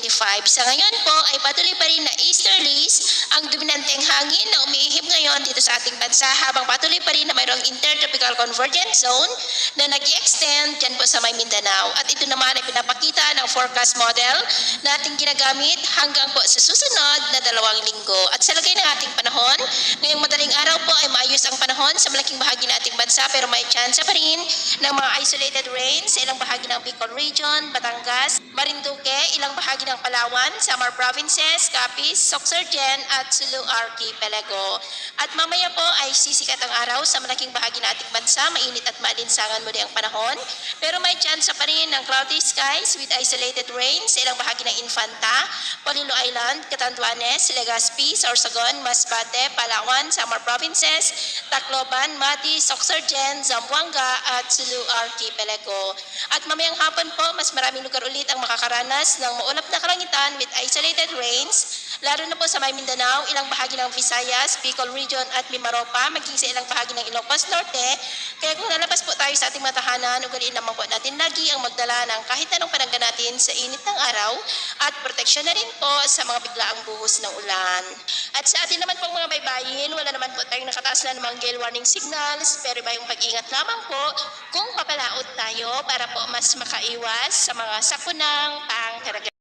2025. Sa ngayon po ay patuloy pa rin na easterlies ang dominanteng hangin na umiihip ngayon dito sa ating bansa habang patuloy pa rin na mayroong intertropical convergence zone na nag-extend dyan po sa may Mindanao. At ito naman ay pinapakita ng forecast model na ating ginagamit hanggang po sa susunod na 2 linggo. At sa lagay ng ating panahon, ngayong madaling araw po ay maayos ang panahon sa malaking bahagi ng ating bansa pero may chance pa rin ng mga isolated rain sa ilang bahagi ng Bicol Region, Batangas, Marinduque, ilang bahagi ng Palawan, Samar Provinces, Capiz, Sorsogon at Sulu Archipelago. At mamaya po ay sisikat ang araw sa malaking bahagi ng ating bansa, mainit at maalinsangan muli ang panahon. Pero may chance pa rin ng cloudy skies with isolated rain sa ilang bahagi ng Infanta, Polillo Island, Catanduanes, Legazpi, Sorsogon, Masbate, Palawan, Samar Provinces, Tacloban, Mati, Sorsogon, Zamboanga at Sulu Archipelago. At mamayang hapon po, mas maraming lugar ulit ang makakaranas ng maulap na kalangitan with isolated rains, lalo na po sa may Mindanao, ilang bahagi ng Visayas, Bicol Region at Mimaropa, maging sa ilang bahagi ng Ilocos Norte. Kaya kung nalabas po tayo sa ating mga tahanan, ugaliin naman po natin lagi ang magdala ng kahit anong panangga natin sa init ng araw at proteksyon na rin po sa mga biglaang buhos ng ulan. At sa atin naman pong mga baybayin, wala naman po tayong nakataas na namang gale warning signals, pero bayong pag-ingat lamang po kung papalaot tayo para po mas makaiwas sa mga sakunang pangkaragatan.